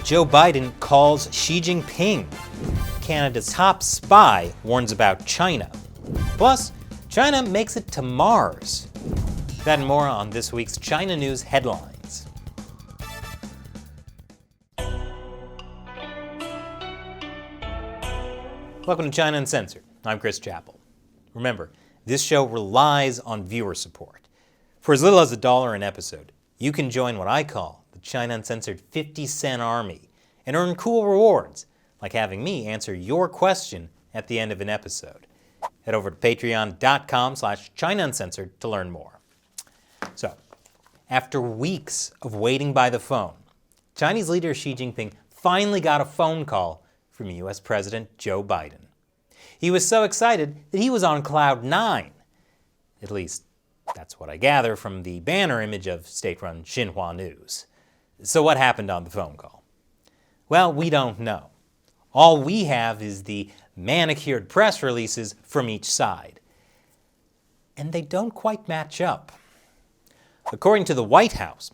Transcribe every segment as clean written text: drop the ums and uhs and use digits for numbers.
Joe Biden calls Xi Jinping. Canada's top spy warns about China. Plus, China makes it to Mars. That and more on this week's China News headlines. Welcome to China Uncensored. I'm Chris Chappell. Remember, this show relies on viewer support. For as little as $1 an episode, you can join what I call the China Uncensored 50-cent army and earn cool rewards, like having me answer your question at the end of an episode. Head over to patreon.com/ChinaUncensored to learn more. So, after weeks of waiting by the phone, Chinese leader Xi Jinping finally got a phone call from U.S. President Joe Biden. He was so excited that he was on cloud 9. At least, that's what I gather from the banner image of state-run Xinhua News. So what happened on the phone call? Well, we don't know. All we have is the manicured press releases from each side. And they don't quite match up. According to the White House,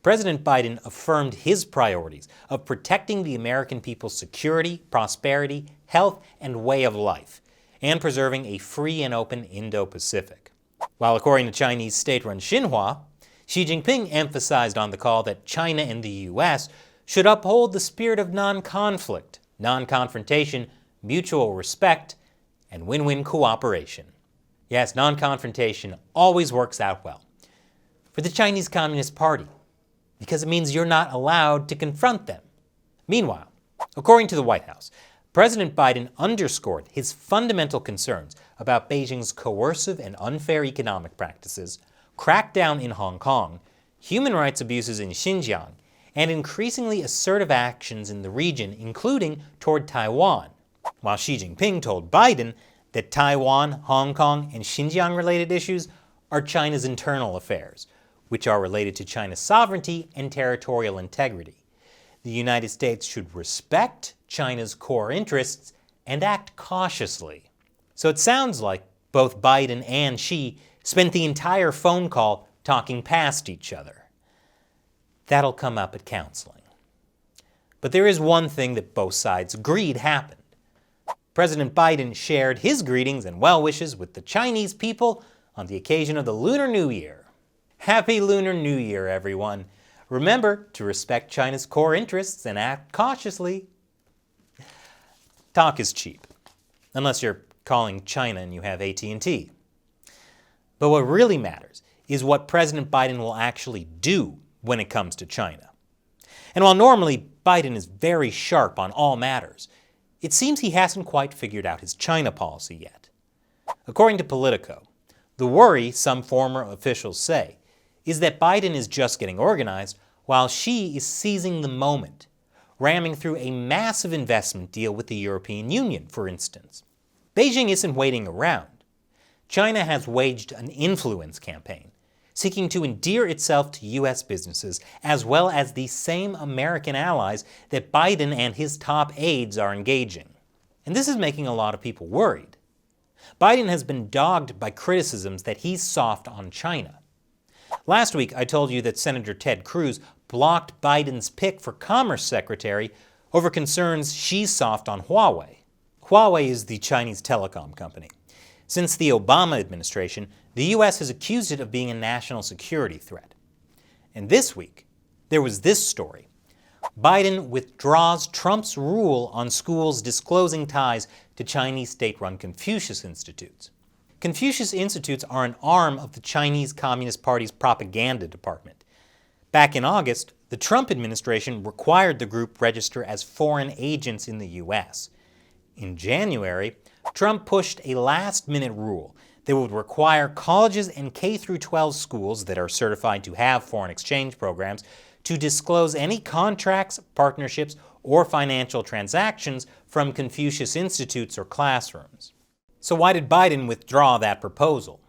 President Biden affirmed his priorities of protecting the American people's security, prosperity, health, and way of life, and preserving a free and open Indo-Pacific. While according to Chinese state-run Xinhua, Xi Jinping emphasized on the call that China and the U.S. should uphold the spirit of non-conflict, non-confrontation, mutual respect, and win-win cooperation. Yes, non-confrontation always works out well for the Chinese Communist Party, because it means you're not allowed to confront them. Meanwhile, according to the White House, President Biden underscored his fundamental concerns about Beijing's coercive and unfair economic practices, crackdown in Hong Kong, human rights abuses in Xinjiang, and increasingly assertive actions in the region, including toward Taiwan, while Xi Jinping told Biden that Taiwan, Hong Kong, and Xinjiang-related issues are China's internal affairs, which are related to China's sovereignty and territorial integrity. The United States should respect China's core interests and act cautiously. So it sounds like both Biden and Xi spent the entire phone call talking past each other. That'll come up at counseling. But there is one thing that both sides agreed happened. President Biden shared his greetings and well wishes with the Chinese people on the occasion of the Lunar New Year. Happy Lunar New Year, everyone. Remember to respect China's core interests and act cautiously. Talk is cheap, unless you're calling China and you have AT&T. But what really matters is what President Biden will actually do when it comes to China. And while normally Biden is very sharp on all matters, it seems he hasn't quite figured out his China policy yet. According to Politico, the worry, some former officials say, is that Biden is just getting organized while Xi is seizing the moment, ramming through a massive investment deal with the European Union, for instance. Beijing isn't waiting around. China has waged an influence campaign, seeking to endear itself to U.S. businesses as well as the same American allies that Biden and his top aides are engaging. And this is making a lot of people worried. Biden has been dogged by criticisms that he's soft on China. Last week, I told you that Senator Ted Cruz blocked Biden's pick for Commerce Secretary over concerns Xi's soft on Huawei. Huawei is the Chinese telecom company. Since the Obama administration, the U.S. has accused it of being a national security threat. And this week, there was this story. Biden withdraws Trump's rule on schools disclosing ties to Chinese state-run Confucius Institutes. Confucius Institutes are an arm of the Chinese Communist Party's propaganda department. Back in August, the Trump administration required the group register as foreign agents in the U.S. In January, Trump pushed a last-minute rule that would require colleges and K-12 schools that are certified to have foreign exchange programs to disclose any contracts, partnerships, or financial transactions from Confucius Institutes or classrooms. So why did Biden withdraw that proposal?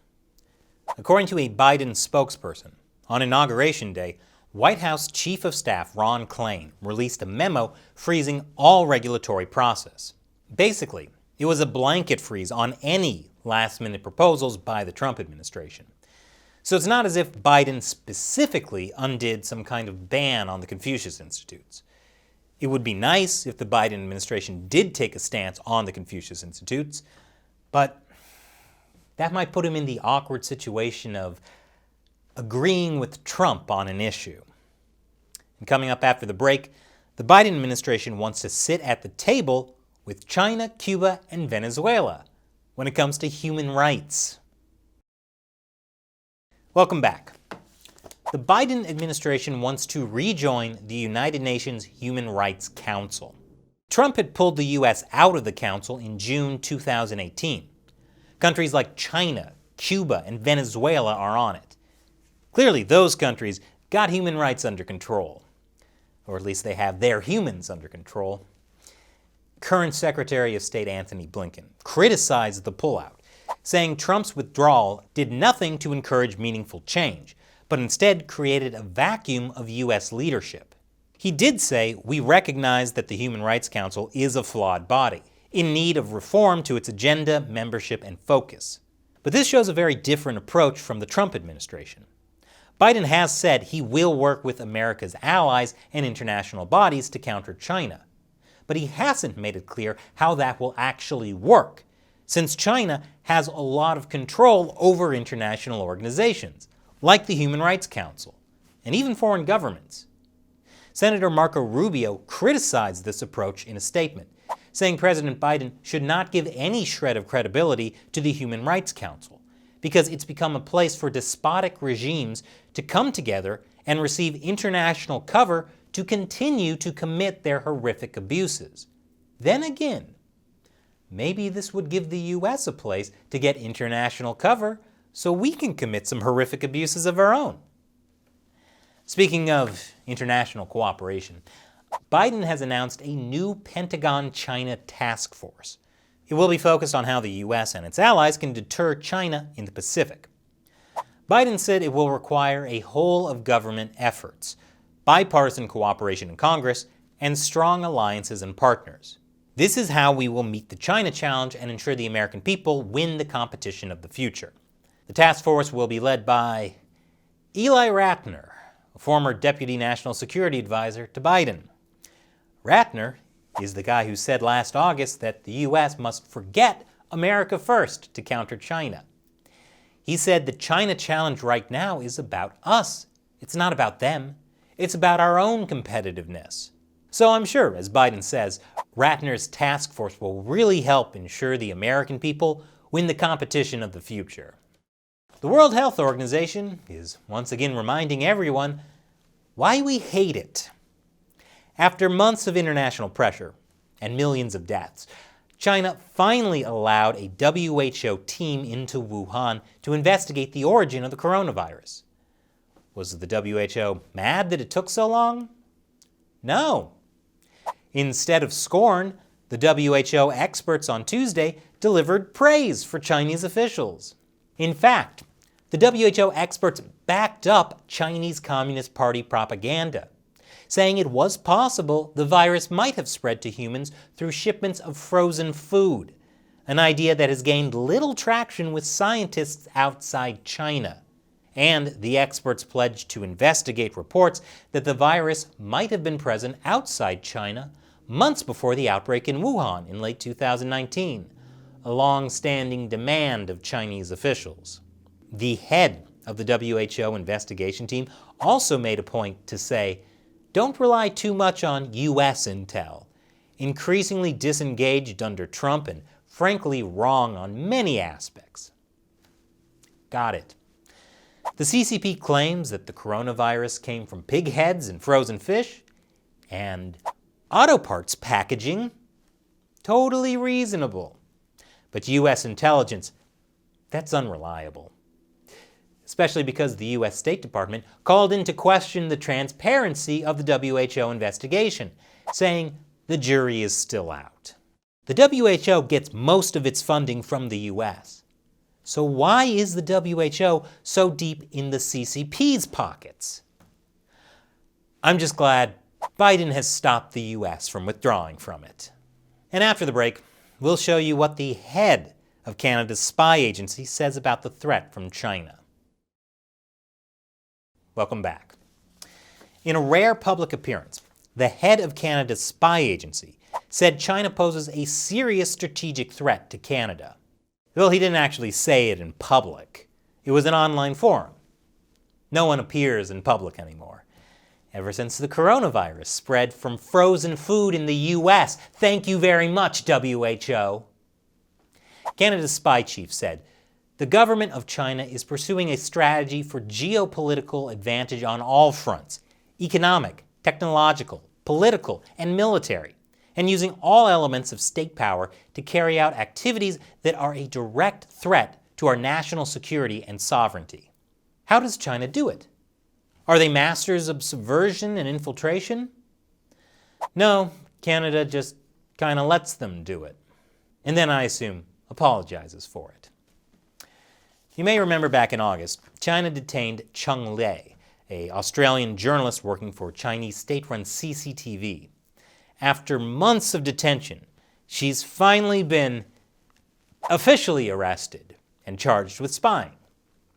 According to a Biden spokesperson, on Inauguration Day, White House Chief of Staff Ron Klain released a memo freezing all regulatory process. Basically, it was a blanket freeze on any last-minute proposals by the Trump administration. So it's not as if Biden specifically undid some kind of ban on the Confucius Institutes. It would be nice if the Biden administration did take a stance on the Confucius Institutes, but that might put him in the awkward situation of agreeing with Trump on an issue. And coming up after the break, the Biden administration wants to sit at the table with China, Cuba, and Venezuela when it comes to human rights. Welcome back. The Biden administration wants to rejoin the United Nations Human Rights Council. Trump had pulled the U.S. out of the council in June 2018. Countries like China, Cuba, and Venezuela are on it. Clearly, those countries got human rights under control. Or at least they have their humans under control. Current Secretary of State Antony Blinken criticized the pullout, saying Trump's withdrawal did nothing to encourage meaningful change, but instead created a vacuum of U.S. leadership. He did say, "We recognize that the Human Rights Council is a flawed body, in need of reform to its agenda, membership, and focus." But this shows a very different approach from the Trump administration. Biden has said he will work with America's allies and international bodies to counter China. But he hasn't made it clear how that will actually work, since China has a lot of control over international organizations, like the Human Rights Council, and even foreign governments. Senator Marco Rubio criticized this approach in a statement, saying President Biden should not give any shred of credibility to the Human Rights Council, because it's become a place for despotic regimes to come together and receive international cover to continue to commit their horrific abuses. Then again, maybe this would give the U.S. a place to get international cover so we can commit some horrific abuses of our own. Speaking of international cooperation, Biden has announced a new Pentagon-China task force. It will be focused on how the U.S. and its allies can deter China in the Pacific. Biden said it will require a whole-of-government efforts, bipartisan cooperation in Congress, and strong alliances and partners. This is how we will meet the China challenge and ensure the American people win the competition of the future. The task force will be led by Ely Ratner, a former Deputy National Security Advisor to Biden. Ratner is the guy who said last August that the U.S. must forget America first to counter China. He said the China challenge right now is about us. It's not about them. It's about our own competitiveness. So I'm sure, as Biden says, Ratner's task force will really help ensure the American people win the competition of the future. The World Health Organization is once again reminding everyone why we hate it. After months of international pressure and millions of deaths, China finally allowed a WHO team into Wuhan to investigate the origin of the coronavirus. Was the WHO mad that it took so long? No. Instead of scorn, the WHO experts on Tuesday delivered praise for Chinese officials. In fact, the WHO experts backed up Chinese Communist Party propaganda, saying it was possible the virus might have spread to humans through shipments of frozen food, an idea that has gained little traction with scientists outside China. And the experts pledged to investigate reports that the virus might have been present outside China months before the outbreak in Wuhan in late 2019, a long-standing demand of Chinese officials. The head of the WHO investigation team also made a point to say, "Don't rely too much on U.S. intel, increasingly disengaged under Trump and frankly wrong on many aspects." Got it. The CCP claims that the coronavirus came from pig heads and frozen fish, and auto parts packaging. Totally reasonable. But U.S. intelligence, that's unreliable. Especially because the U.S. State Department called into question the transparency of the WHO investigation, saying the jury is still out. The WHO gets most of its funding from the U.S. So why is the WHO so deep in the CCP's pockets? I'm just glad Biden has stopped the U.S. from withdrawing from it. And after the break, we'll show you what the head of Canada's spy agency says about the threat from China. Welcome back. In a rare public appearance, the head of Canada's spy agency, said China poses a serious strategic threat to Canada. Well, he didn't actually say it in public. It was an online forum. No one appears in public anymore. Ever since the coronavirus spread from frozen food in the US. Thank you very much, WHO. Canada's spy chief said, "The government of China is pursuing a strategy for geopolitical advantage on all fronts, economic, technological, political, and military, and using all elements of state power to carry out activities that are a direct threat to our national security and sovereignty." How does China do it? Are they masters of subversion and infiltration? No, Canada just kind of lets them do it. And then, I assume, apologizes for it. You may remember back in August, China detained Cheng Lei, an Australian journalist working for Chinese state-run CCTV. After months of detention, she's finally been officially arrested and charged with spying.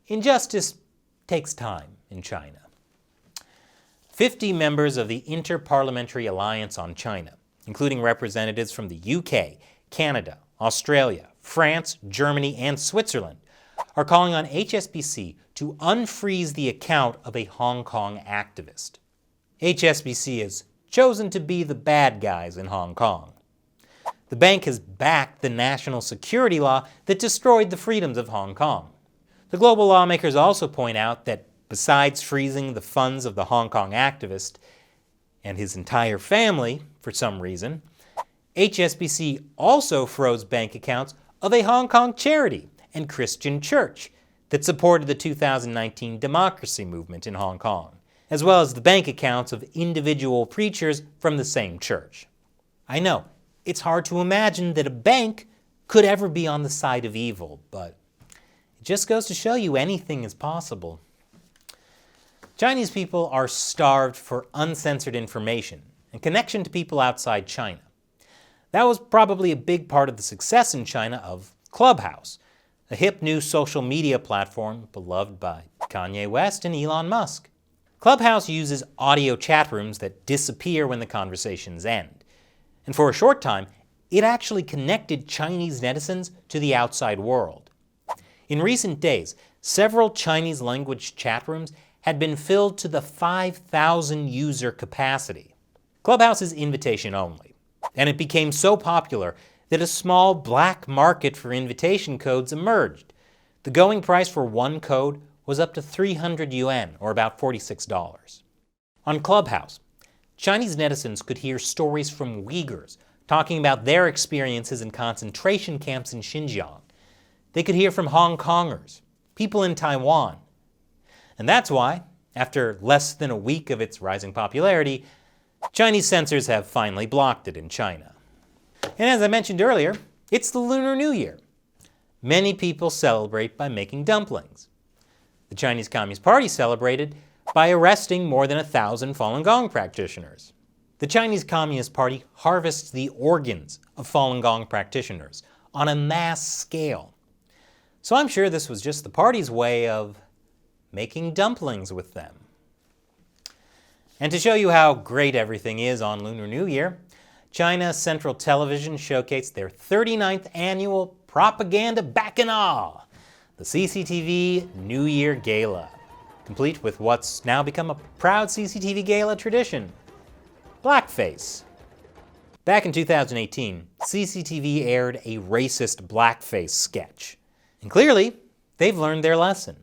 Injustice takes time in China. 50 members of the Inter-Parliamentary Alliance on China, including representatives from the UK, Canada, Australia, France, Germany, and Switzerland, are calling on HSBC to unfreeze the account of a Hong Kong activist. HSBC has chosen to be the bad guys in Hong Kong. The bank has backed the national security law that destroyed the freedoms of Hong Kong. The global lawmakers also point out that besides freezing the funds of the Hong Kong activist and his entire family for some reason, HSBC also froze bank accounts of a Hong Kong charity and Christian church that supported the 2019 democracy movement in Hong Kong, as well as the bank accounts of individual preachers from the same church. I know, it's hard to imagine that a bank could ever be on the side of evil, but it just goes to show you anything is possible. Chinese people are starved for uncensored information and connection to people outside China. That was probably a big part of the success in China of Clubhouse, a hip new social media platform beloved by Kanye West and Elon Musk. Clubhouse uses audio chat rooms that disappear when the conversations end. And for a short time, it actually connected Chinese netizens to the outside world. In recent days, several Chinese language chat rooms had been filled to the 5,000 user capacity. Clubhouse is invitation only, and it became so popular that a small black market for invitation codes emerged. The going price for one code was up to 300 yuan, or about $46. On Clubhouse, Chinese netizens could hear stories from Uyghurs talking about their experiences in concentration camps in Xinjiang. They could hear from Hong Kongers, people in Taiwan. And that's why, after less than a week of its rising popularity, Chinese censors have finally blocked it in China. And as I mentioned earlier, it's the Lunar New Year. Many people celebrate by making dumplings. The Chinese Communist Party celebrated by arresting more than 1,000 Falun Gong practitioners. The Chinese Communist Party harvests the organs of Falun Gong practitioners on a mass scale. So I'm sure this was just the party's way of making dumplings with them. And to show you how great everything is on Lunar New Year, China Central Television showcased their 39th annual Propaganda Bacchanal, the CCTV New Year Gala, complete with what's now become a proud CCTV Gala tradition, blackface. Back in 2018, CCTV aired a racist blackface sketch. And clearly, they've learned their lesson,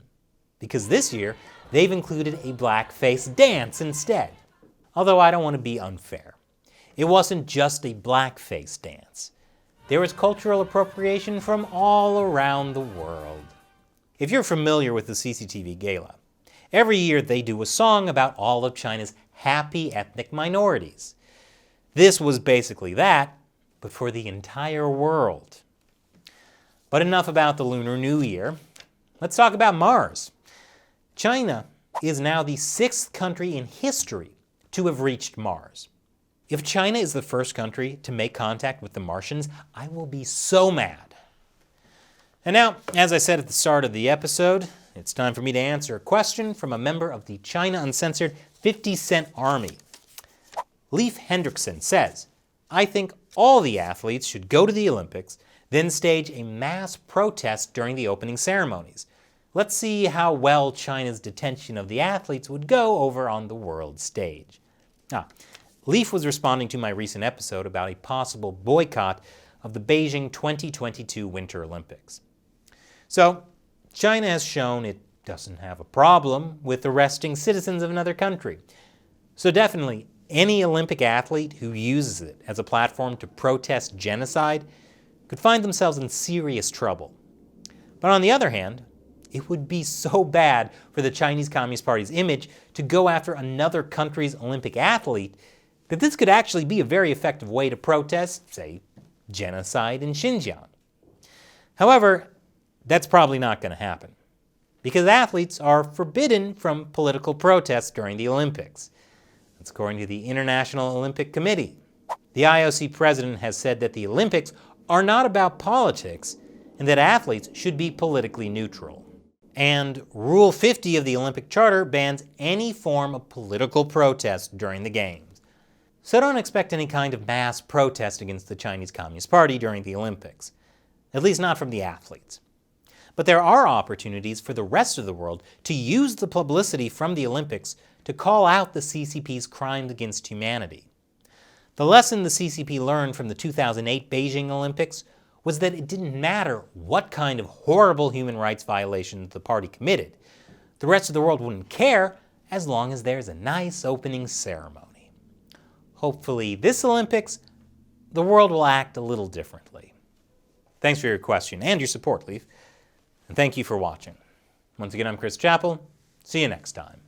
because this year, they've included a blackface dance instead. Although I don't want to be unfair. It wasn't just a blackface dance. There was cultural appropriation from all around the world. If you're familiar with the CCTV Gala, every year they do a song about all of China's happy ethnic minorities. This was basically that, but for the entire world. But enough about the Lunar New Year. Let's talk about Mars. China is now the 6th country in history to have reached Mars. If China is the first country to make contact with the Martians, I will be so mad. And now, as I said at the start of the episode, it's time for me to answer a question from a member of the China Uncensored 50 Cent Army. Leif Hendrickson says, "I think all the athletes should go to the Olympics, then stage a mass protest during the opening ceremonies. Let's see how well China's detention of the athletes would go over on the world stage." Leif was responding to my recent episode about a possible boycott of the Beijing 2022 Winter Olympics. So, China has shown it doesn't have a problem with arresting citizens of another country. So definitely, any Olympic athlete who uses it as a platform to protest genocide could find themselves in serious trouble. But on the other hand, it would be so bad for the Chinese Communist Party's image to go after another country's Olympic athlete that this could actually be a very effective way to protest, say, genocide in Xinjiang. However, that's probably not going to happen, because athletes are forbidden from political protests during the Olympics. That's according to the International Olympic Committee. The IOC president has said that the Olympics are not about politics and that athletes should be politically neutral. And Rule 50 of the Olympic Charter bans any form of political protest during the Games. So don't expect any kind of mass protest against the Chinese Communist Party during the Olympics, at least not from the athletes. But there are opportunities for the rest of the world to use the publicity from the Olympics to call out the CCP's crimes against humanity. The lesson the CCP learned from the 2008 Beijing Olympics was that it didn't matter what kind of horrible human rights violations the party committed. The rest of the world wouldn't care as long as there's a nice opening ceremony. Hopefully this Olympics, the world will act a little differently. Thanks for your question and your support, Leif. And thank you for watching. Once again, I'm Chris Chappell. See you next time.